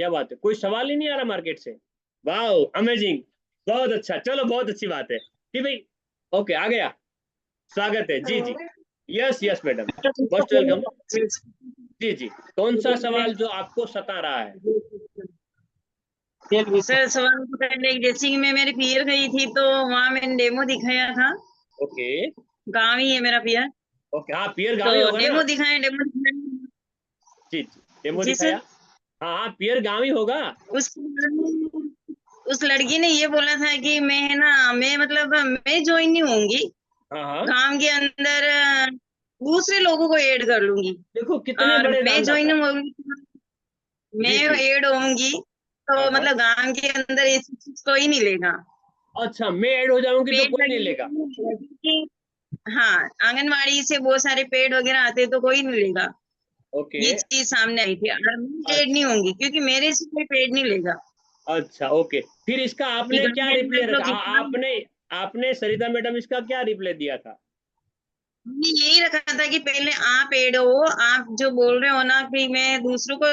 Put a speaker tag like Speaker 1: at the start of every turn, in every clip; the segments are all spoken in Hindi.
Speaker 1: क्या बात है, कोई सवाल ही नहीं आ रहा मार्केट से? वाह, अमेजिंग, बहुत अच्छा, चलो बहुत अच्छी बात है कि भाई। ओके, आ गया, स्वागत है जी जी। Yes yes madam, most welcome. जी जी, कौन सा सवाल जो आपको सता रहा है?
Speaker 2: सर सवाल तो पहले जैसे कि मैं मेरी पियर गई थी तो वहां मैंने डेमो दिखाया था।
Speaker 1: ओके।
Speaker 2: गाँव ही है मेरा पियर।
Speaker 1: ओके, हाँ पियर
Speaker 2: तो
Speaker 1: गांव ही होगा ना?
Speaker 2: डेमो दिखाया।
Speaker 1: जी जी, डेमो
Speaker 2: जी
Speaker 1: दिखाया।
Speaker 2: सर।
Speaker 1: हाँ हाँ, पियर गांव ही होगा।
Speaker 2: उस उस लड़की ने ये बोला था कि मैं है ना, मैं मतलब मैं ज्वाइन नहीं होंगी
Speaker 1: हाँ हाँ,
Speaker 2: काम के अंदर, दूसरे लोगों को ऐड कर लूंगी।
Speaker 1: देखो कितने
Speaker 2: और
Speaker 1: बड़े
Speaker 2: मैं
Speaker 1: दानदाता
Speaker 2: ज्वाइन
Speaker 1: है।
Speaker 2: होंगी, मैं
Speaker 1: जी जी।
Speaker 2: ऐड होंगी
Speaker 1: हाँ
Speaker 2: तो
Speaker 1: हाँ,
Speaker 2: मतलब गांव के अंदर ऐसी चीज कोई नहीं लेगा।
Speaker 1: अच्छा, मैं ऐड हो जाऊंगी तो
Speaker 2: पेड़
Speaker 1: कोई नहीं
Speaker 2: लगे
Speaker 1: लेगा?
Speaker 2: हाँ, आंगनवाड़ी से बहुत सारे पेड़ वगैरह आते हैं तो कोई नहीं लेगा।
Speaker 1: ओके।
Speaker 2: ये चीज सामने आई थी और मैं पेड नहीं
Speaker 1: अच्छा
Speaker 2: होंगी क्योंकि मेरे से कोई पेड नहीं लेगा।
Speaker 1: अच्छा, ओके, फिर इसका
Speaker 2: कि
Speaker 1: आपने
Speaker 2: गाँव
Speaker 1: क्या
Speaker 2: के
Speaker 1: रिप्लाई
Speaker 2: अंदर तो
Speaker 1: रखा?
Speaker 2: किसान,
Speaker 1: आपने आपने सरिता मैडम इसका क्या रिप्लाई दिया था?
Speaker 2: हमने यही रखा था कि पहले आप एड हो। आप जो बोल रहे हो ना कि मैं दूसरों को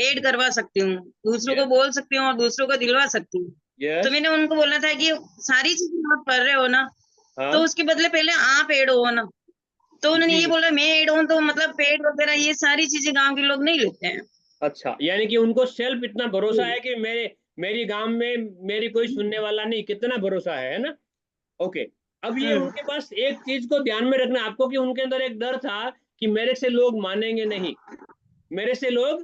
Speaker 2: ऐड करवा सकती हूँ, दूसरों को
Speaker 1: यस
Speaker 2: बोल सकती हूँ और दूसरों को दिलवा सकती हूँ। तो
Speaker 1: यस।
Speaker 2: मैंने उनको बोला था कि सारी चीजें आप कर रहे हो ना, तो
Speaker 1: हाँ
Speaker 2: उसके बदले पहले आप एड हो ना। तो उन्होंने
Speaker 1: जी।
Speaker 2: ये बोला मैं एड हूँ तो मतलब पेड वगैरह ये सारी चीजें गाँव के लोग नहीं लेते हैं।
Speaker 1: अच्छा, यानी कि उनको सेल्फ इतना भरोसा है कि मेरी गांव में मेरी कोई सुनने वाला नहीं, कितना भरोसा है ना? ओके। अब ये
Speaker 2: हम्म।
Speaker 1: उनके पास एक चीज को ध्यान में रखना आपको कि उनके अंदर एक डर था कि मेरे से लोग मानेंगे नहीं, मेरे से लोग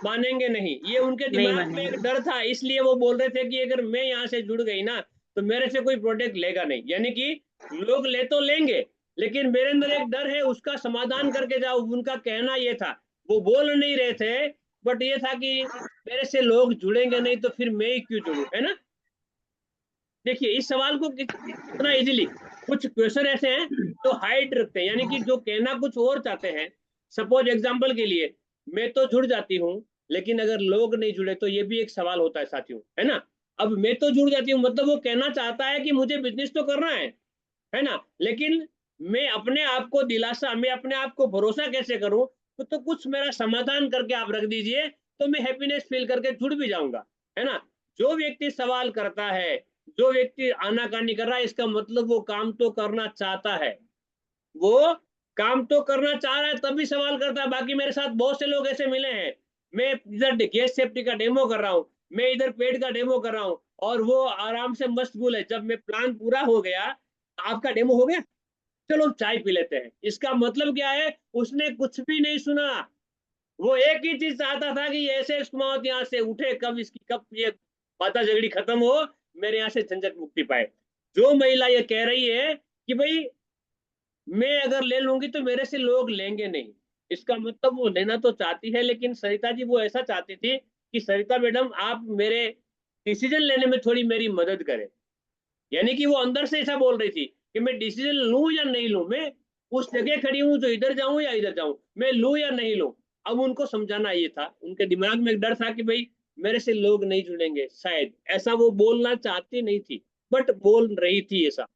Speaker 1: मानेंगे नहीं, ये उनके
Speaker 2: नहीं
Speaker 1: दिमाग में एक
Speaker 2: मानेंगे।
Speaker 1: डर था, इसलिए वो बोल रहे थे कि अगर मैं यहाँ से जुड़ गई ना तो मेरे से कोई प्रोडक्ट लेगा नहीं, यानी कि लोग ले तो लेंगे, लेकिन मेरे अंदर एक डर है, उसका समाधान करके जाओ, उनका कहना ये था। वो बोल नहीं रहे थे, बट ये था कि मेरे से लोग जुड़ेंगे नहीं तो फिर मैं ही क्यों जुड़ूं, है ना? देखिए इस सवाल को कितना इजीली, कुछ क्वेश्चन ऐसे हैं जो हाइड रखते हैं, यानी कि जो कहना कुछ और चाहते हैं। सपोज एग्जांपल के लिए, मैं तो जुड़ जाती हूँ, लेकिन अगर लोग नहीं जुड़े तो ये भी एक सवाल होता है साथियों, है ना? अब मैं तो जुड़ जाती हूँ मतलब वो कहना चाहता है कि मुझे बिजनेस तो करना है ना, लेकिन मैं अपने आप को दिलासा, मैं अपने आप को भरोसा कैसे करूं? तो कुछ मेरा समाधान करके आप रख दीजिए, तो मैं हैप्पीनेस फील करके जुड़ भी जाऊंगा, है ना? जो व्यक्ति सवाल करता है, जो व्यक्ति आनाकानी कर रहा है, इसका मतलब वो काम तो करना चाहता है, वो काम तो करना चाह रहा है तभी सवाल करता है। बाकी मेरे साथ बहुत से लोग ऐसे मिले हैं, मैं इधर गैस सेफ्टी का डेमो कर रहा हूँ, मैं इधर पेड़ का डेमो कर रहा हूँ, और वो आराम से मशगूल है। जब मैं प्लान पूरा हो गया, आपका डेमो हो गया, चलो चाय पी लेते हैं, इसका मतलब क्या है? उसने कुछ भी नहीं सुना, वो एक ही चीज चाहता था कि ये ऐसे कुमावत यहाँ से उठे, कब इसकी कब ये बाता झगड़ी खत्म हो, मेरे यहाँ से झंझट मुक्ति पाए। जो महिला ये कह रही है कि भाई मैं अगर ले लूंगी तो मेरे से लोग लेंगे नहीं, इसका मतलब वो लेना तो चाहती है, लेकिन सरिता जी वो ऐसा चाहती थी कि सरिता मैडम आप मेरे डिसीजन लेने में थोड़ी मेरी मदद करें। यानी कि वो अंदर से ऐसा बोल रही थी कि मैं डिसीजन लूं या नहीं लूं, मैं उस जगह खड़ी हूं जो इधर जाऊं या इधर जाऊं, मैं लूं या नहीं लूं। अब उनको समझाना ये था, उनके दिमाग में एक डर था कि भाई मेरे से लोग नहीं जुड़ेंगे, शायद ऐसा वो बोलना चाहती नहीं थी, बट बोल रही थी ऐसा।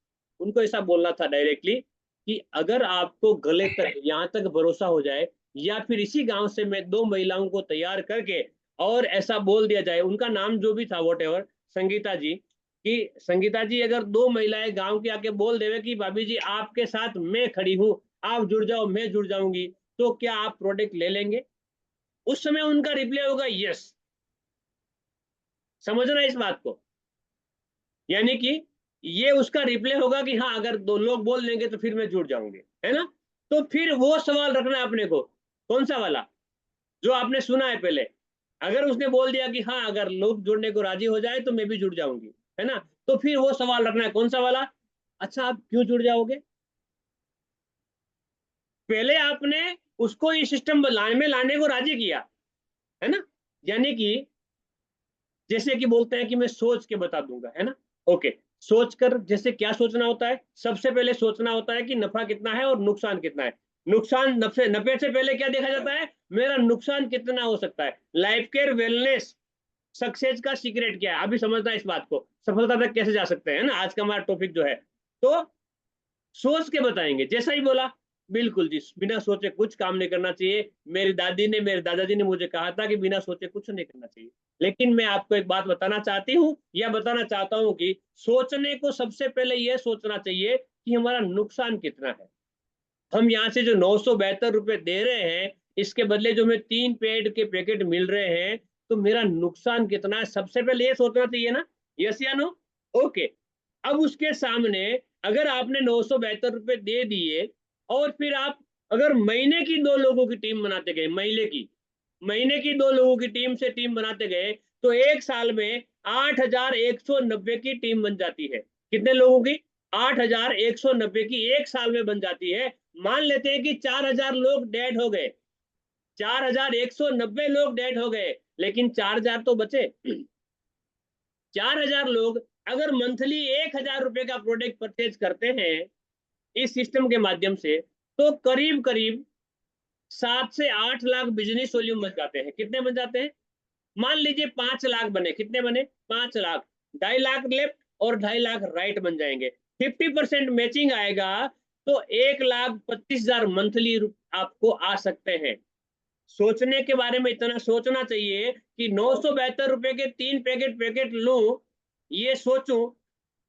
Speaker 1: उनको ऐसा बोलना था डायरेक्टली कि अगर आपको गले तक यहाँ तक भरोसा हो जाए, या फिर इसी गांव से मैं दो महिलाओं को तैयार करके और ऐसा बोल दिया जाए, उनका नाम जो भी था वॉट एवर, संगीता जी, कि संगीता जी अगर दो महिलाएं गांव के आके बोल देवे कि भाभी जी आपके साथ मैं खड़ी हूं, आप जुड़ जाओ मैं जुड़ जाऊंगी, तो क्या आप प्रोडक्ट ले लेंगे? उस समय उनका रिप्लाई होगा यस। समझना इस बात को, यानी कि ये उसका रिप्लाई होगा कि हाँ अगर दो लोग बोल देंगे तो फिर मैं जुड़ जाऊंगी, है ना? तो फिर वो सवाल रखना है अपने को, कौन सा वाला जो आपने सुना है पहले। अगर उसने बोल दिया कि हाँ अगर लोग जुड़ने को राजी हो जाए तो मैं भी जुड़ जाऊंगी, है ना? तो फिर वो सवाल रखना है, कौन सा वाला? अच्छा आप क्यों जुड़ जाओगे? पहले आपने उसको ये सिस्टम लाने को राजी किया, है ना? यानी कि जैसे कि बोलते हैं कि मैं सोच के बता दूंगा, है ना? ओके, सोच कर जैसे क्या सोचना होता है? सबसे पहले सोचना होता है कि नफा कितना है और नुकसान कितना है। नुकसान, नफे नफे से पहले क्या देखा जाता है? मेरा नुकसान कितना हो सकता है। लाइफ केयर वेलनेस सक्सेस का सीक्रेट क्या है, अभी समझना है इस बात को, सफलता तक कैसे जा सकते हैं, ना आज का हमारा टॉपिक जो है। तो सोच के बताएंगे, जैसा ही बोला, बिल्कुल जी, बिना सोचे कुछ काम नहीं करना चाहिए। मेरी दादी ने, मेरे दादाजी ने मुझे कहा था कि बिना सोचे कुछ नहीं करना चाहिए। लेकिन मैं आपको एक बात बताना चाहती हूँ या बताना चाहता हूँ कि सोचने को सबसे पहले ये सोचना चाहिए कि हमारा नुकसान कितना है। हम यहाँ से जो 972 रुपए दे रहे हैं, इसके बदले जो हमें 3 पेड़ के पैकेट मिल रहे हैं, तो मेरा नुकसान कितना है, सबसे पहले ये सोचना चाहिए ना? यस या नो? ओके। अब उसके सामने अगर आपने 972 रुपए दे दिए और फिर आप अगर महीने की 2 लोगों की टीम बनाते गए, महीने की 2 लोगों की टीम से टीम बनाते गए, तो 1 साल में 8,190 की टीम बन जाती है। कितने लोगों की? 8,190 की 1 साल में बन जाती है। मान लेते हैं कि 4,000 लोग डेड हो गए, 4,190 लोग डेड हो गए, लेकिन 4,000 तो बचे। 4,000 लोग अगर मंथली 1,000 रुपए का प्रोडक्ट परचेज करते हैं इस सिस्टम के माध्यम से, तो करीब करीब 7 से 8 लाख बिजनेस वॉल्यूम बन जाते हैं। कितने बन जाते हैं? मान लीजिए 5 लाख बने। कितने बने? 5 लाख। 2.5 लाख लेफ्ट और 2.5 लाख राइट बन जाएंगे। 50% मैचिंग आएगा तो 1,25,000 मंथली आपको आ सकते हैं। सोचने के बारे में इतना सोचना चाहिए कि 972 रुपए के 3 पैकेट लूं, ये सोचूं,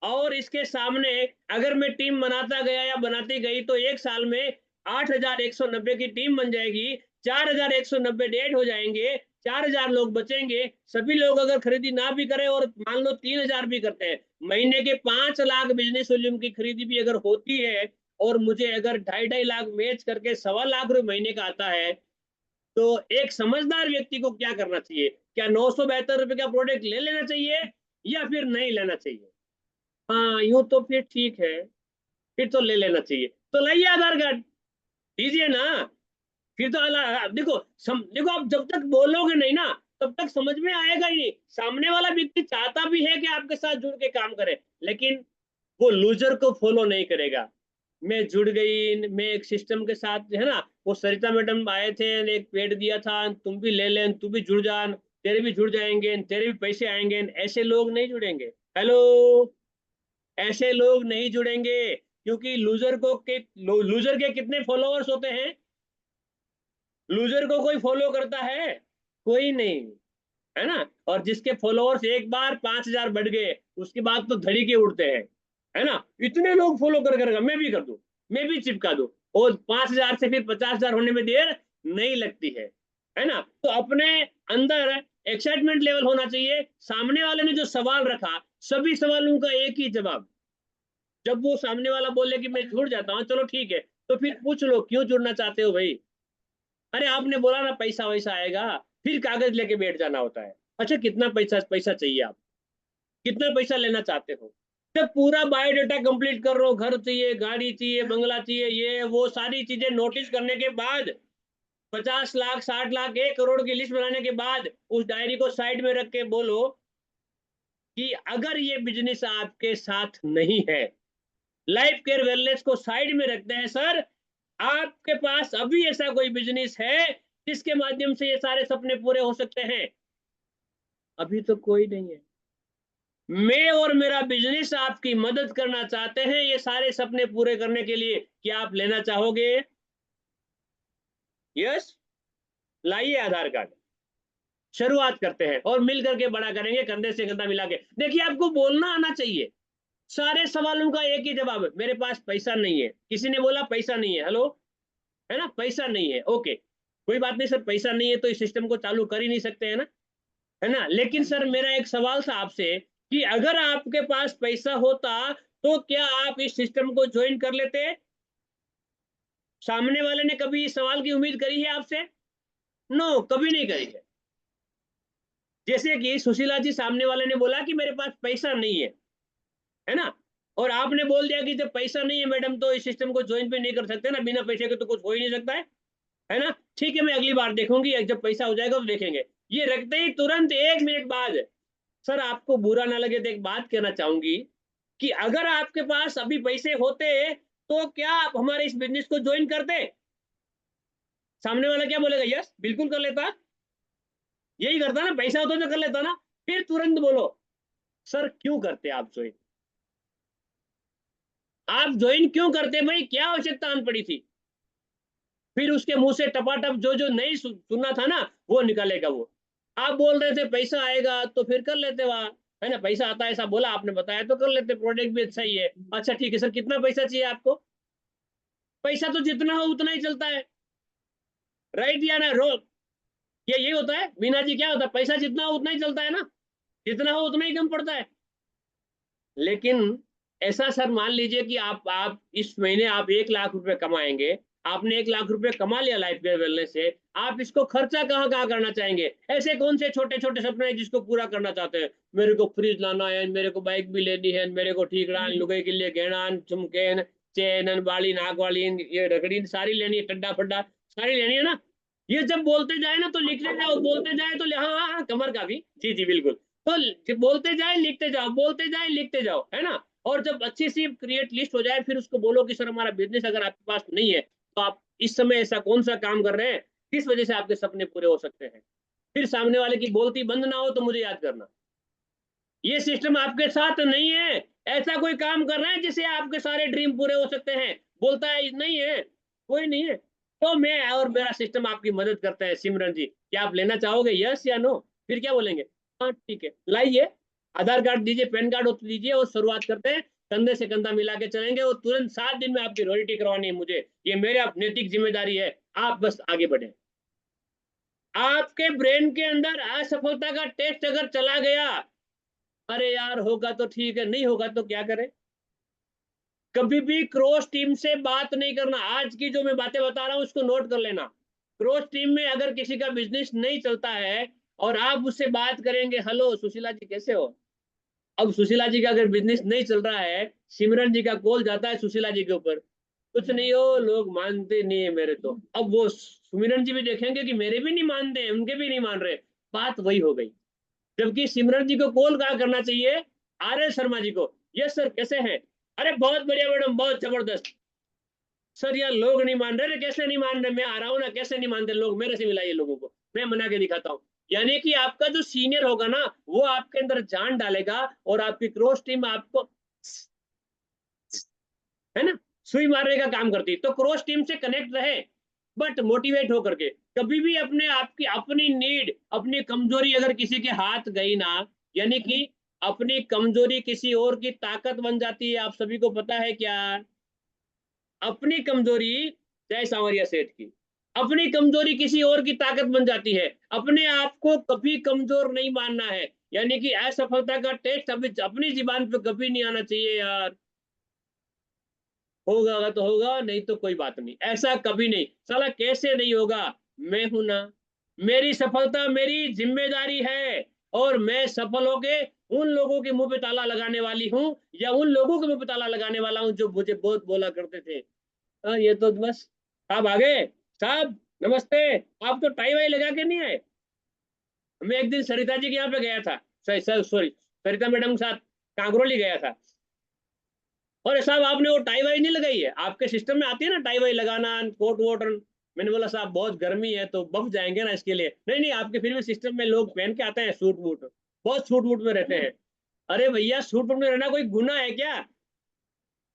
Speaker 1: और इसके सामने अगर मैं टीम बनाता गया या बनाती गई तो 1 साल में 8,190 की टीम बन जाएगी, 4,190 डेट हो जाएंगे, 4,000 लोग बचेंगे। सभी लोग अगर खरीदी ना भी करें और मान लो 3,000 भी करते हैं, महीने के 5 लाख बिजनेस वॉल्यूम की खरीदी भी अगर होती है और मुझे अगर 2.5 लाख मैच करके 1.25 लाख रुपए महीने का आता है, तो एक समझदार व्यक्ति को क्या करना चाहिए? क्या 972 रुपए का प्रोडक्ट ले लेना चाहिए या फिर नहीं लेना चाहिए? हाँ, यूं तो फिर ठीक है, फिर तो ले लेना चाहिए। तो लाइए आधार कार्ड, दीजिए ना। फिर तो देखो देखो, आप जब तक बोलोगे नहीं ना, तब तक समझ में आएगा ही नहीं। सामने वाला व्यक्ति चाहता भी है कि आपके साथ जुड़ के काम करे, लेकिन वो लूजर को फॉलो नहीं करेगा। मैं जुड़ गई, मैं एक सिस्टम के साथ, है ना, वो सरिता मैडम आए थे, एक पेड़ दिया था, तुम भी ले ले, तू भी जुड़ जा, तेरे भी जुड़ जाएंगे, तेरे भी पैसे आएंगे। ऐसे लोग नहीं जुड़ेंगे। हेलो, ऐसे लोग नहीं जुड़ेंगे, क्योंकि लूजर के कितने फॉलोअर्स होते हैं? लूजर को कोई फॉलो करता है? कोई नहीं, है ना। और जिसके फॉलोअर्स एक बार 5,000 बढ़ गए, उसके बाद तो धड़ी के उड़ते हैं, है ना। इतने लोग फॉलो करेगा, मैं भी कर दूं, मैं भी चिपका दूं, और 5,000 से फिर 50,000 होने में देर नहीं लगती है ना। तो अपने अंदर एक्साइटमेंट लेवल होना चाहिए। सामने वाले ने जो सवाल रखा, सभी सवालों का एक ही जवाब। जब वो सामने वाला बोले कि मैं जुड़ जाता हूँ, चलो ठीक है, तो फिर पूछ लो क्यों जुड़ना चाहते हो भाई? अरे आपने बोला ना पैसा वैसा आएगा, फिर कागज लेके बैठ जाना होता है। अच्छा, कितना पैसा पैसा चाहिए? आप कितना पैसा लेना चाहते हो? जब पूरा बायोडाटा कंप्लीट कर रहा हूँ, घर चाहिए, गाड़ी चाहिए, बंगला चाहिए, ये वो सारी चीजें नोटिस करने के बाद, 50 लाख, 60 लाख, 1 करोड़ की लिस्ट बनाने के बाद, उस डायरी को साइड में रख के बोलो कि अगर ये बिजनेस आपके साथ नहीं है, लाइफ केयर वेलनेस को साइड में रखते हैं सर, आपके पास अभी ऐसा कोई बिजनेस है जिसके माध्यम से ये सारे सपने पूरे हो सकते हैं? अभी तो कोई नहीं है। मैं और मेरा बिजनेस आपकी मदद करना चाहते हैं ये सारे सपने पूरे करने के लिए। क्या आप लेना चाहोगे? यस, लाइए आधार कार्ड, शुरुआत करते हैं और मिल करके बड़ा करेंगे, कंधे से कंधा मिला के। देखिए, आपको बोलना आना चाहिए। सारे सवालों का एक ही जवाब है, मेरे पास पैसा नहीं है। किसी ने बोला पैसा नहीं है, हेलो, है ना, पैसा नहीं है, ओके, कोई बात नहीं सर, पैसा नहीं है तो इस सिस्टम को चालू कर ही नहीं सकते, है ना। लेकिन सर, मेरा एक सवाल था आपसे कि अगर आपके पास पैसा होता तो क्या आप इस सिस्टम को ज्वाइन कर लेते? सामने वाले ने कभी इस सवाल की उम्मीद करी है आपसे? नो, कभी नहीं करी है। जैसे कि सुशीला जी, सामने वाले ने बोला कि मेरे पास पैसा नहीं है ना, और आपने बोल दिया कि जब पैसा नहीं है मैडम तो इस सिस्टम को ज्वाइन भी नहीं कर सकते ना, बिना पैसे के तो कुछ हो ही नहीं सकता है ना। ठीक है, मैं अगली बार देखूंगी, जब पैसा हो जाएगा तो देखेंगे। ये रखते ही तुरंत 1 मिनट बाद, सर आपको बुरा ना लगे तो एक बात कहना चाहूंगी कि अगर आपके पास अभी पैसे होते तो क्या आप हमारे इस बिजनेस को ज्वाइन करते? सामने वाला क्या बोलेगा? यस, बिल्कुल कर लेता। यही करता ना, पैसा होता तो कर लेता ना। फिर तुरंत बोलो, सर क्यों करते आप ज्वाइन? आप ज्वाइन क्यों करते भाई? क्या आवश्यकता आन पड़ी थी? फिर उसके मुंह से टपाटप जो जो नहीं सुनना था ना वो निकालेगा वो। आप बोल रहे थे पैसा आएगा तो फिर कर लेते वहां, है ना, पैसा आता है ऐसा बोला आपने, बताया तो कर लेते, प्रोडक्ट भी अच्छा ही है। अच्छा ठीक है सर, कितना पैसा चाहिए आपको? पैसा तो जितना हो उतना ही चलता है, राइट या ना रो? ये यही होता है मीना जी, क्या होता है, पैसा जितना हो उतना ही चलता है ना, जितना हो उतना ही कम पड़ता है। लेकिन ऐसा सर, मान लीजिए कि आप इस महीने आप 1 लाख रुपए कमाएंगे, आपने 1 लाख रुपए कमा लिया लाइफ केयर वेलनेस से, आप इसको खर्चा कहाँ कहाँ करना चाहेंगे? ऐसे कौन से छोटे छोटे सपने हैं जिसको पूरा करना चाहते हैं? मेरे को फ्रिज लाना है, मेरे को बाइक भी लेनी है, मेरे को ठीकरा लुगाई के लिए गहना झुमके चेन बाली नाक वाली ये रगड़ी सारी लेनी है, टड्डा फड्डा सारी लेनी है ना। ये जब बोलते जाए ना तो लिखते जाओ, बोलते जाए तो हाँ हाँ हाँ, कमर का भी, जी जी बिल्कुल। तो बोलते जाए लिखते जाओ, बोलते जाए लिखते जाओ, है ना। और जब अच्छी सी क्रिएट लिस्ट हो जाए फिर उसको बोलो कि सर हमारा बिजनेस अगर आपके पास नहीं है तो आप इस समय ऐसा कौन सा काम कर रहे हैं किस वजह से आपके सपने पूरे हो सकते हैं। फिर सामने वाले की बोलती बंद ना हो तो मुझे याद करना। ये सिस्टम आपके साथ नहीं है। ऐसा कोई काम कर रहे हैं जिससे आपके सारे ड्रीम पूरे हो सकते हैं? बोलता है नहीं है, कोई नहीं है। तो मैं और मेरा सिस्टम आपकी मदद करते हैं सिमरन जी, क्या आप लेना चाहोगे, यस या नो? फिर क्या बोलेंगे? हाँ ठीक है, लाइए आधार कार्ड दीजिए, पैन कार्ड दीजिए और शुरुआत करते हैं। कंधे से कंधा मिला के चलेंगे और तुरंत 7 दिन में आपकी रॉयल्टी करवानी है मुझे, ये मेरे नैतिक जिम्मेदारी है। आप बस आगे बढ़े। आपके ब्रेन के अंदर असफलता का टेस्ट अगर चला गया, अरे यार होगा तो ठीक है, नहीं होगा तो क्या करें? कभी भी क्रॉस टीम से बात नहीं करना। आज की जो मैं बातें बता रहा हूं उसको नोट कर लेना। क्रॉस टीम में अगर किसी का बिजनेस नहीं चलता है और आप उससे बात करेंगे, हेलो सुशीला जी कैसे हो? अब सुशीला जी का अगर बिजनेस नहीं चल रहा है, सिमरन जी का कॉल जाता है सुशीला जी के ऊपर, कुछ नहीं हो, लोग मानते नहीं है मेरे तो। अब वो सुमिरन जी भी देखेंगे कि मेरे भी नहीं मानते हैं, उनके भी नहीं मान रहे, बात वही हो गई। जबकि सिमरन जी को कॉल कहाँ करना चाहिए? आर एस शर्मा जी को। यस सर कैसे हैं? अरे बहुत बढ़िया मैडम, बहुत जबरदस्त। सर यार लोग नहीं मान रहे। कैसे नहीं मान रहे? मैं आ रहा हूँ ना, कैसे नहीं मानते लोग? मेरे से मिलाइए लोगों को, मैं मना के दिखाता हूँ। यानी कि आपका जो सीनियर होगा ना वो आपके अंदर जान डालेगा और आपकी क्रॉस टीम आपको, है ना, सुई मारने का काम करती है। तो क्रॉस टीम से कनेक्ट रहे बट मोटिवेट होकर के। कभी भी अपने आपकी अपनी नीड, अपनी कमजोरी अगर किसी के हाथ गई ना, यानी कि अपनी कमजोरी किसी और की ताकत बन जाती है। आप सभी को पता है क्या? अपनी कमजोरी, जय सांवरिया सेठ की, अपनी कमजोरी किसी और की ताकत बन जाती है। अपने आप को कभी कमजोर नहीं मानना है। यानी कि असफलता का टेस्ट अभी अपनी जीबान पे कभी नहीं आना चाहिए यार। होगा तो होगा, नहीं तो कोई बात नहीं, ऐसा कभी नहीं। साला कैसे नहीं होगा? मैं हूं ना, मेरी सफलता मेरी जिम्मेदारी है और मैं सफल होके उन लोगों के मुंह पे ताला लगाने वाली हूँ या उन लोगों के मुंह पे ताला लगाने वाला हूँ जो मुझे बहुत बोला करते थे। हाँ ये तो बस। साहब आ गए? साहब नमस्ते। आप तो टाई वाई लगा के नहीं आए। मैं एक दिन सरिता जी के यहाँ पे गया था, सॉरी सरिता मैडम के साथ कांकरोली गया था। और साहब आपने वो टाई वाई नहीं लगाई है? आपके सिस्टम में आती है ना टाई वाई लगाना, कोट वोट। मैंने बोला साहब बहुत गर्मी है तो बफ जाएंगे ना इसके लिए। नहीं नहीं, आपके फिर भी सिस्टम में लोग पहन के आते हैं सूट वूट, बहुत सूट वूट में रहते हैं। अरे भैया सूट वूट में रहना कोई गुनाह है क्या?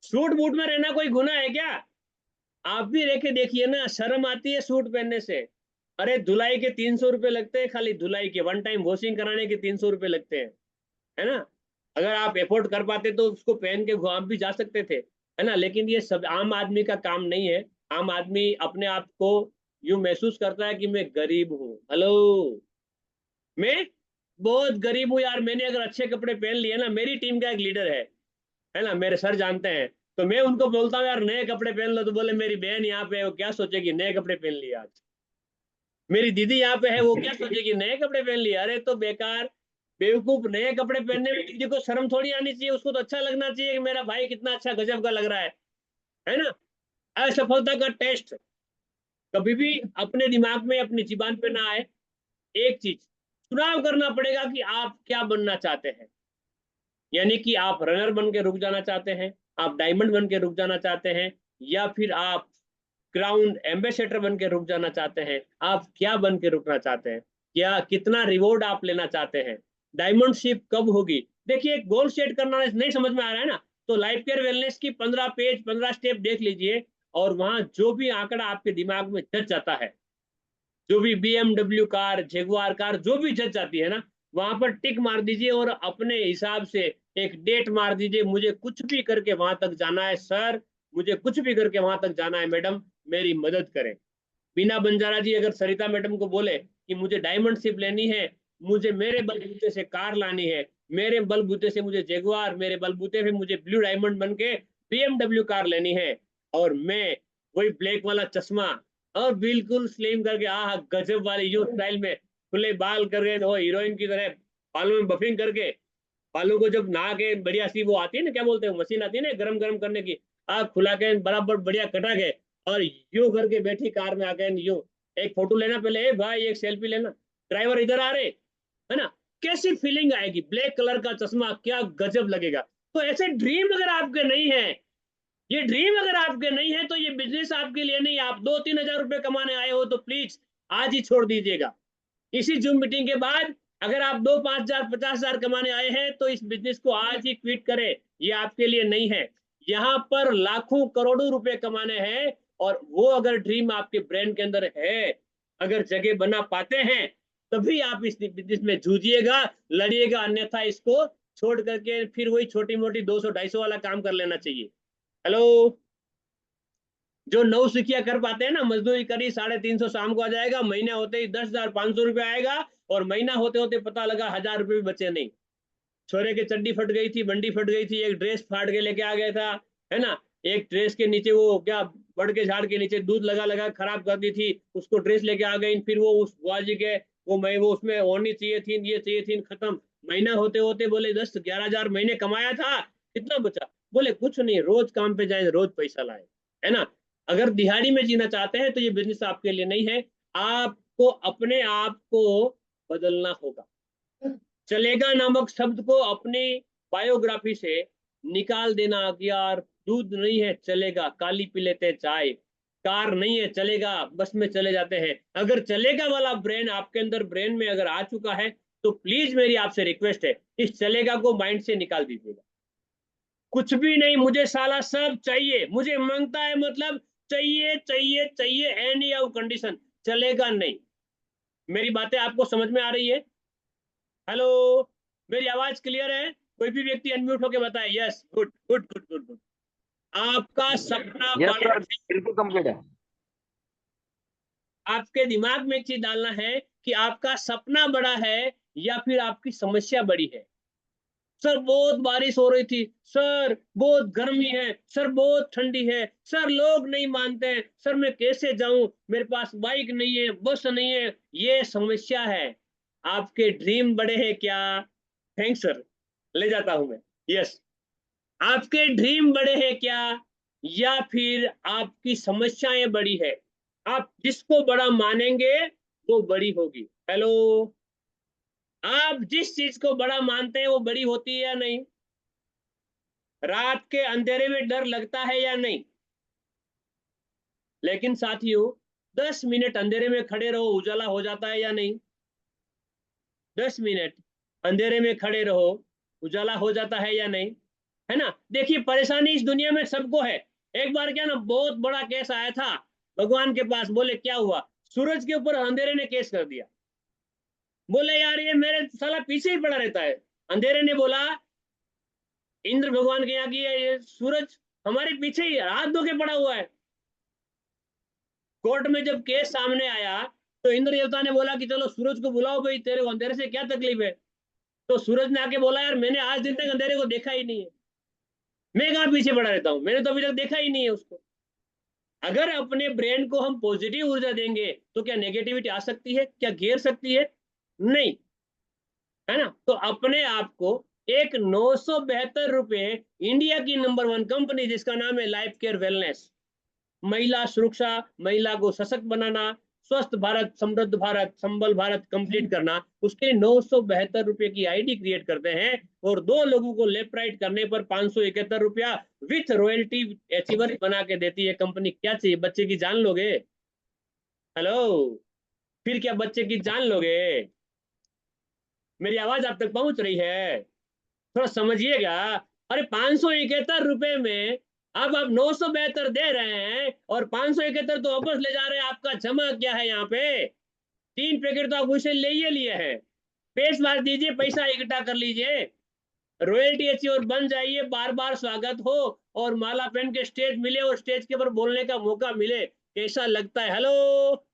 Speaker 1: सूट बूट में रहना कोई गुनाह है क्या? आप भी रह के देखिए ना, शर्म आती है सूट पहनने से। अरे धुलाई के 300 रुपए लगते हैं, खाली धुलाई के, वन टाइम वॉशिंग कराने के 300 रुपए लगते हैं, है ना। अगर आप एफोर्ड कर पाते तो उसको पहन के आप भी जा सकते थे, है ना। लेकिन ये सब आम आदमी का काम नहीं है। आम आदमी अपने आप को यूं महसूस करता है कि मैं गरीब हूँ। हेलो, मैं बहुत गरीब हूँ यार। मैंने अगर अच्छे कपड़े पहन लिए ना, मेरी टीम का एक लीडर है ना, मेरे सर जानते हैं, तो मैं उनको बोलता हूँ यार नए कपड़े पहन लो, तो बोले मेरी बहन यहाँ पे है वो क्या सोचेगी नए कपड़े पहन लिए आज। मेरी दीदी यहाँ पे है वो क्या सोचेगी नए कपड़े पहन लिए। अरे तो बेकार बेवकूफ, नए कपड़े पहनने में दीदी को शर्म थोड़ी आनी चाहिए, उसको तो अच्छा लगना चाहिए कि मेरा भाई कितना अच्छा गजब का लग रहा है ना। असफलता का टेस्ट कभी भी अपने दिमाग में अपनी जीबान पे ना आए। एक चीज चुनाव करना पड़ेगा कि आप क्या बनना चाहते हैं। यानी कि आप रनर बन के रुक जाना चाहते हैं, आप डायमंड बन के रुक जाना चाहते हैं, या फिर आप क्राउन एम्बेसडर बन के रुक जाना चाहते हैं। आप क्या बन के रुकना चाहते हैं? क्या कितना रिवॉर्ड आप लेना चाहते हैं? डायमंड शिप कब होगी? देखिए गोल सेट करना नहीं समझ में आ रहा है ना, तो लाइफ केयर वेलनेस की 15 पेज 15 स्टेप देख लीजिए। और वहां जो भी आंकड़ा आपके दिमाग में जच जाता है, जो भी BMW कार, जेगुआर कार, जो भी जच जाती है ना, वहां पर टिक मार दीजिए और अपने हिसाब से एक डेट मार दीजिए, मुझे कुछ भी करके वहां तक जाना है सर, मुझे कुछ भी करके वहां तक जाना है मैडम, मेरी मदद करें। बीना बंजारा जी अगर सरिता मैडम को बोले कि मुझे डायमंड शिप लेनी है, मुझे मेरे बलबूते से कार लानी है, मेरे बलबूते से मुझे जेगुआर, मेरे बलबूते से मुझे ब्लू डायमंड बन के BMW कार लेनी है, और मैं वही ब्लैक वाला चश्मा और बिल्कुल स्लिम करके, आह गजब वाली यू स्टाइल में खुले बाल करके, वो हीरोइन की तरह बालों में बफिंग करके, बालों को जब नहा के बढ़िया सी वो आती है ना, क्या बोलते हैं, मशीन आती है ना गरम गरम करने की, आग खुला के बराबर बढ़िया कटा के, और यूं करके बैठी कार में आके, यूं एक फोटो लेना पहले, ए भाई एक सेल्फी लेना, ड्राइवर इधर आ रहे, है ना, कैसी फीलिंग आएगी, ब्लैक कलर का चश्मा, क्या गजब लगेगा। तो ऐसे ड्रीम अगर आपके नहीं है, ये ड्रीम अगर आपके नहीं है, तो ये बिजनेस आपके लिए नहीं। आप 2-3 हजार रुपए कमाने आए हो तो प्लीज आज ही छोड़ दीजिएगा। इसी जूम मीटिंग के बाद अगर आप 2-5 हजार 50 हजार कमाने आए हैं तो इस बिजनेस को आज ही क्विट करें, ये आपके लिए नहीं है। यहाँ पर लाखों करोड़ों रुपए कमाने हैं, और वो अगर ड्रीम आपके ब्रेन के अंदर है, अगर जगह बना पाते हैं, तभी आप इस बिजनेस में जूझिएगा, लड़िएगा, अन्यथा इसको छोड़ करके फिर वही छोटी मोटी 200-250 वाला काम कर लेना चाहिए। हेलो, जो नौसिखिया कर पाते हैं ना, मजदूरी करी 350 शाम को आ जाएगा, महीने होते ही 10,500 रुपये आएगा, और महीना होते होते पता लगा 1,000 रुपये भी बचे नहीं। छोरे की चड्डी फट गई थी, बंडी फट गई थी, एक ड्रेस फाड़ के लेके आ गया था, है ना, एक ड्रेस के नीचे वो क्या, बड़ के झाड़ के नीचे दूध लगा लगा खराब कर दी थी, उसको ड्रेस लेके आ गई, फिर वो उस बुआ जी के वो मैं वो उसमें ओढ़नी चाहिए थी, ये चाहिए थी, खत्म। महीना होते होते बोले 10-11 हजार महीने कमाया था, कितना बचा, बोले कुछ नहीं, रोज काम पे जाए, रोज पैसा लाए, है ना। अगर दिहाड़ी में जीना चाहते हैं तो ये बिजनेस आपके लिए नहीं है, आपको अपने आप को बदलना होगा। चलेगा नामक शब्द को अपनी बायोग्राफी से निकाल देना कि यार दूध नहीं है चलेगा, काली पी लेते चाय, कार नहीं है चलेगा, बस में चले जाते हैं। अगर चलेगा वाला ब्रेन आपके अंदर ब्रेन में अगर आ चुका है, तो प्लीज मेरी आपसे रिक्वेस्ट है, इस चलेगा को माइंड से निकाल दीजिएगा। कुछ भी नहीं, मुझे साला सब चाहिए, मुझे मांगता है मतलब चाहिए चाहिए चाहिए, एनी हाउ कंडीशन, चलेगा नहीं। मेरी बातें आपको समझ में आ रही है? हेलो, मेरी आवाज क्लियर है? कोई भी व्यक्ति अनम्यूट होके बताए yes, good good good good good. आपका सपना
Speaker 3: यस
Speaker 1: बड़ा
Speaker 3: सर, बिल्कुल कंप्लीट है।
Speaker 1: आपके दिमाग में एक चीज डालना है कि आपका सपना बड़ा है या फिर आपकी समस्या बड़ी है। सर बहुत बारिश हो रही थी, सर बहुत गर्मी है, सर बहुत ठंडी है, सर लोग नहीं मानते हैं, सर मैं कैसे जाऊं, मेरे पास बाइक नहीं है, बस नहीं है, ये समस्या है। आपके ड्रीम बड़े हैं क्या? थैंक्स सर, ले जाता हूं मैं। यस, आपके ड्रीम बड़े हैं क्या, या फिर आपकी समस्याएं बड़ी है? आप जिसको बड़ा मानेंगे वो बड़ी होगी। हेलो, आप जिस चीज को बड़ा मानते हैं वो बड़ी होती है या नहीं? रात के अंधेरे में डर लगता है या नहीं? लेकिन साथियों, 10 मिनट अंधेरे में खड़े रहो, उजाला हो जाता है या नहीं? 10 मिनट अंधेरे में खड़े रहो, उजाला हो जाता है या नहीं? है ना। देखिए, परेशानी इस दुनिया में सबको है। एक बार क्या ना, बहुत बड़ा केस आया था भगवान के पास, बोले क्या हुआ, सूरज के ऊपर अंधेरे ने केस कर दिया। बोले यार ये मेरे साला पीछे ही पड़ा रहता है। अंधेरे ने बोला, इंद्र भगवान के यहाँ की ये सूरज हमारे पीछे ही हाथ धो के पड़ा हुआ है। कोर्ट में जब केस सामने आया, तो इंद्र देवता ने बोला कि चलो सूरज को बुलाओ भाई, तेरे को अंधेरे से क्या तकलीफ है? तो सूरज ने आके बोला, यार मैंने आज दिन तक अंधेरे को देखा ही नहीं है, मैं कहाँ पीछे पड़ा रहता हूँ, मैंने तो अभी तक देखा ही नहीं है उसको। अगर अपने ब्रेन को हम पॉजिटिव ऊर्जा देंगे तो क्या नेगेटिविटी आ सकती है? क्या घेर सकती है? नहीं, है ना। तो अपने आप को एक 972 रुपए, इंडिया की नंबर 1 कंपनी जिसका नाम है लाइफ केयर वेलनेस, महिला सुरक्षा, महिला को सशक्त बनाना, स्वस्थ भारत, समृद्ध भारत, संबल भारत कंप्लीट करना, उसके लिए 972 रुपए की आईडी क्रिएट करते हैं, और 2 लोगों को लेफ्ट राइट करने पर 571 रुपया विथ रॉयल्टी अचीवर बना के देती है कंपनी। क्या चाहिए? बच्चे की जान लोगे? हेलो, फिर क्या बच्चे की जान लोगे? मेरी आवाज आप तक पहुंच रही है? थोड़ा समझिएगा। अरे 571 रुपए में अब आप 972 दे रहे हैं और 571 तो वापस ले जा रहे हैं। आपका जमा क्या है यहाँ पे? 3 पैकेट तो आप उसे ले ही लिए हैं। पेश मार दीजिए, पैसा इकट्ठा कर लीजिए, रॉयल्टी अचीवर बन जाइए, बार बार स्वागत हो और माला पहन के स्टेज मिले और स्टेज के ऊपर बोलने का मौका मिले। कैसा लगता है? हेलो,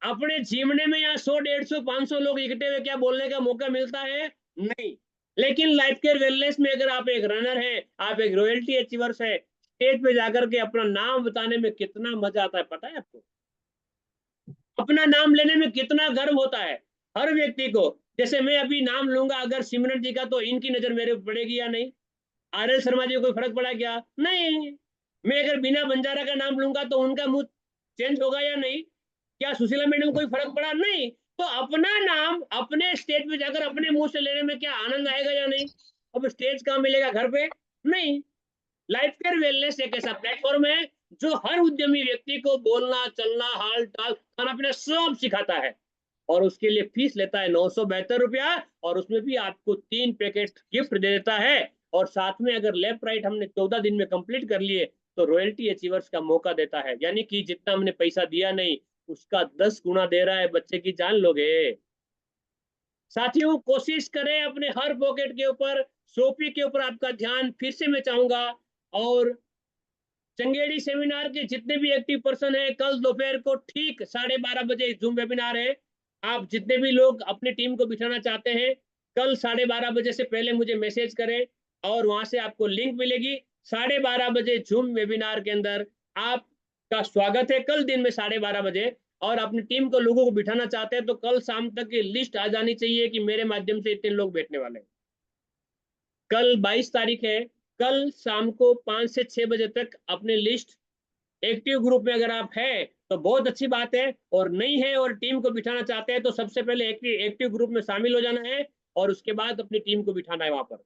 Speaker 1: अपने जीवने में यहाँ 100, 150, 500 लोग इकट्ठे हुए क्या बोलने का मौका मिलता है? नहीं। लेकिन लाइफ केयर वेलनेस में अगर आप एक रनर हैं, आप एक रॉयल्टी अचीवर्स है, स्टेज पे जाकर के अपना नाम बताने में कितना मजा आता है, पता है आपको? अपना नाम लेने में कितना गर्व होता है हर व्यक्ति को। जैसे मैं अभी नाम लूंगा अगर सिमरन जी का, तो इनकी नजर मेरे ऊपर पड़ेगी या नहीं? आर एल शर्मा जी को कोई फर्क पड़ा क्या? नहीं। मैं अगर बिना बंजारा का नाम लूंगा तो उनका मुंह चेंज होगा या नहीं? क्या सुशीला मैडम को कोई फर्क पड़ा? नहीं। तो अपना नाम अपने स्टेज पे जाकर अपने मुंह से लेने में क्या आनंद आएगा या नहीं? अब स्टेज कहाँ मिलेगा? घर पे नहीं। लाइफ केयर वेलनेस एक ऐसा प्लेटफॉर्म है जो हर उद्यमी व्यक्ति को बोलना, चलना, हाल चाल, खाना पीना सब सिखाता है और उसके लिए फीस लेता है 972 रुपया। और उसमें भी आपको 3 पैकेट गिफ्ट दे देता है और साथ में अगर लेफ्ट राइट हमने 14 दिन में कंप्लीट कर लिए तो रॉयल्टी अचीवर्स का मौका देता है। यानी कि जितना हमने पैसा दिया नहीं उसका 10 गुना दे रहा है। बच्चे की जान लोगे? साथियों, कोशिश करें अपने हर पॉकेट के ऊपर, सोपी के ऊपर आपका ध्यान फिर से मैं चाहूंगा। और चंगेड़ी सेमिनार के जितने भी एक्टिव पर्सन है, कल दोपहर को ठीक 12:30 बजे जूम वेबिनार है। आप जितने भी लोग अपनी टीम को बिठाना चाहते हैं, कल 12:30 बजे से पहले मुझे मैसेज करें और वहां से आपको लिंक मिलेगी। 12:30 बजे जूम वेबिनार के अंदर आपका स्वागत है, कल दिन में 12:30 बजे। और अपनी टीम को, लोगों को बिठाना चाहते हैं तो कल शाम तक की लिस्ट आ जानी चाहिए कि मेरे माध्यम से इतने लोग बैठने वाले हैं। कल 22 तारीख है। कल शाम को 5 से 6 बजे तक अपनी लिस्ट, एक्टिव ग्रुप में अगर आप हैं तो बहुत अच्छी बात है, और नहीं है और टीम को बिठाना चाहते हैं तो सबसे पहले एक्टिव ग्रुप में शामिल हो जाना है और उसके बाद अपनी टीम को बिठाना है वहां पर।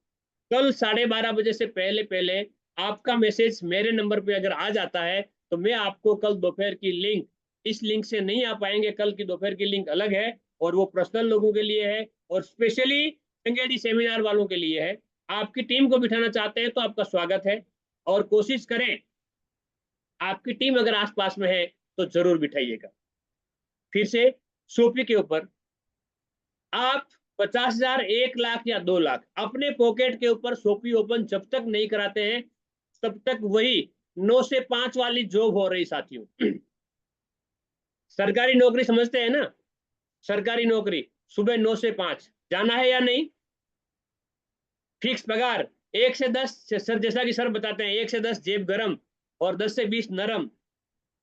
Speaker 1: कल 12:30 बजे से पहले पहले आपका मैसेज मेरे नंबर पे अगर आ जाता है तो मैं आपको कल दोपहर की लिंक, इस लिंक से नहीं आ पाएंगे, कल की दोपहर की लिंक अलग है और वो पर्सनल लोगों के लिए है और स्पेशली संगेडी सेमिनार वालों के लिए है। आपकी टीम को बिठाना चाहते हैं तो आपका स्वागत है और कोशिश करें, आपकी टीम अगर आसपास में है तो जरूर बिठाइएगा। फिर से सोपी के ऊपर आप 50,000, 1 लाख या 2 लाख अपने पॉकेट के ऊपर सोपी ओपन जब तक नहीं कराते हैं तब तक वही 9 से 5 वाली जॉब हो रही साथियों। सरकारी नौकरी समझते हैं ना? सरकारी नौकरी सुबह 9 से 5 जाना है या नहीं? फिक्स पगार 1 से 10, सर जैसा कि सर बताते हैं 1 से 10 जेब गरम और 10 से 20 नरम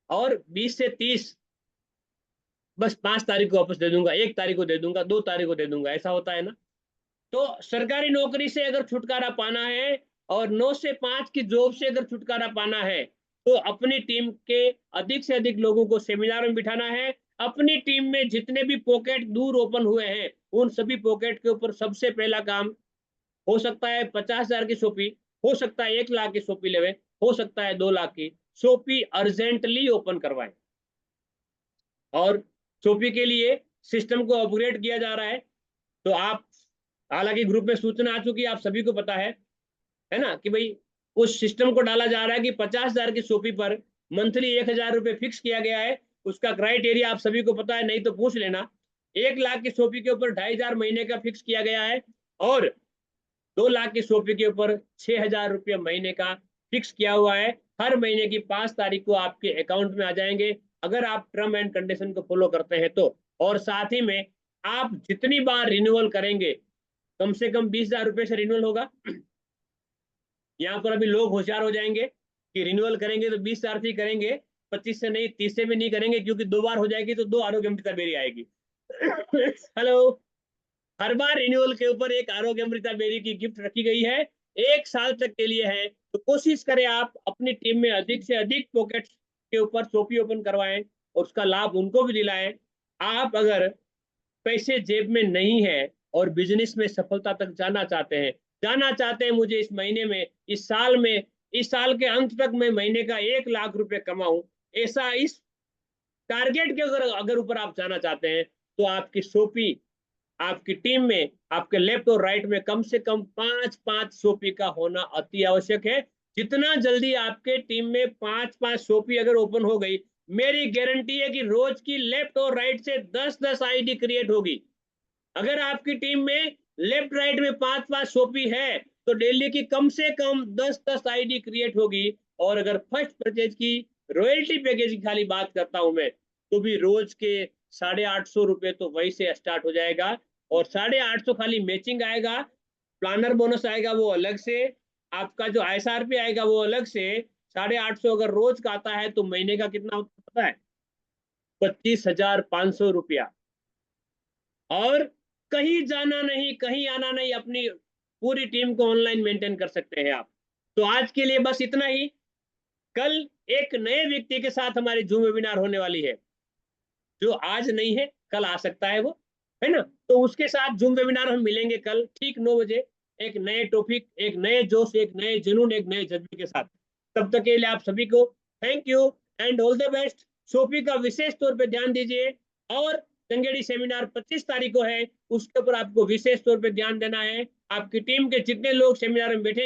Speaker 1: और 20 से 30 बस 5 तारीख को वापस दे दूंगा, 1 तारीख को दे दूंगा, 2 तारीख को दे दूंगा, ऐसा होता है ना? तो सरकारी नौकरी से अगर छुटकारा पाना है और 9 से 5 की जॉब से अगर छुटकारा पाना है तो अपनी टीम के अधिक से अधिक लोगों को सेमिनार में बिठाना है। अपनी टीम में जितने भी पॉकेट दूर ओपन हुए हैं उन सभी पॉकेट के ऊपर सबसे पहला काम, हो सकता है 50,000 की सोपी, हो सकता है 1 लाख की सोपी लेवे, हो सकता है 2 लाख की सोपी अर्जेंटली ओपन करवाएं। और सोपी के लिए सिस्टम को अपग्रेड किया जा रहा है। तो आप, हालांकि ग्रुप में सूचना आ चुकी है, आप सभी को पता है ना, कि भाई उस सिस्टम को डाला जा रहा है कि 50,000 की सोपी पर मंथली 1,000 रुपये फिक्स किया गया है। उसका क्राइटेरिया आप सभी को पता है, नहीं तो पूछ लेना। 1 लाख की सोपी के ऊपर 2,500 महीने का फिक्स किया गया है और 2 लाख की सोपी के ऊपर 6,000 रुपये महीने का फिक्स किया हुआ है। हर महीने की 5 तारीख को आपके अकाउंट में आ जाएंगे अगर आप टर्म एंड कंडीशन को फॉलो करते हैं तो। और साथ ही में आप जितनी बार रिन्यूअल करेंगे, कम से कम 20,000 रुपये से रिन्यूअल होगा। यहाँ पर अभी लोग होशियार हो जाएंगे कि रिन्यूअल करेंगे तो 20,000 से ही करेंगे, 25 से नहीं, 30 से भी नहीं करेंगे, क्योंकि 2 बार हो जाएगी तो 2 आरोग्य अमृत बेरी आएगी। हेलो, हर बार रिन्यूअल के ऊपर एक आरोग्य अमृता बेरी की गिफ्ट रखी गई है, 1 साल तक के लिए है। तो कोशिश करें आप अपनी टीम में अधिक से अधिक पॉकेट्स के ऊपर सोपी ओपन करवाएं और उसका लाभ उनको भी दिलाएं। आप अगर पैसे जेब में नहीं है और बिजनेस में सफलता तक जाना चाहते हैं, मुझे इस महीने में, इस साल के अंत तक मैं महीने का 1 लाख रुपए कमाऊं, ऐसा इस टारगेट के अगर ऊपर आप जाना चाहते हैं तो आपकी सोपी, आपकी टीम में, आपके लेफ्ट और राइट में कम से कम 5-5 सोपी का होना अति आवश्यक है। जितना जल्दी आपके टीम में 5-5 शॉपी अगर ओपन हो गई, मेरी गारंटी है कि रोज की लेफ्ट और राइट से 10-10 आईडी क्रिएट होगी। अगर आपकी टीम में लेफ्ट राइट में 5-5 शॉपी है, तो डेली की कम से कम 10-10 आईडी क्रिएट होगी। और अगर फर्स्ट परचेज की रॉयल्टी पैकेज की खाली बात करता हूं मैं, तो भी रोज के 850 रुपए तो वही से स्टार्ट हो जाएगा। और 850 खाली मैचिंग आएगा, प्लानर बोनस आएगा वो अलग से, आपका जो एसआरपी आएगा वो अलग से। 850 अगर रोज का आता है तो महीने का कितना होता है पता है? 25,500 रुपया। और कहीं जाना नहीं, कहीं आना नहीं, अपनी पूरी टीम को ऑनलाइन मेंटेन कर सकते हैं आप। तो आज के लिए बस इतना ही। कल एक नए व्यक्ति के साथ हमारी जूम वेबिनार होने वाली है, जो आज नहीं है कल आ सकता है वो, है ना? तो उसके साथ जूम वेबिनार हम मिलेंगे कल ठीक 9 बजे, एक नए टॉपिक, एक नए जोश, एक नए जुनून, एक नए जज्बे के साथ। तब तक के लिए आप सभी को thank you and all the best. Sophie का विशेष तौर पे ध्यान दीजिए। और चंगेड़ी सेमिनार 25 तारीख को है, उसके ऊपर आपको विशेष तौर पे ध्यान देना है। आपकी टीम के जितने लोग सेमिनार में बैठे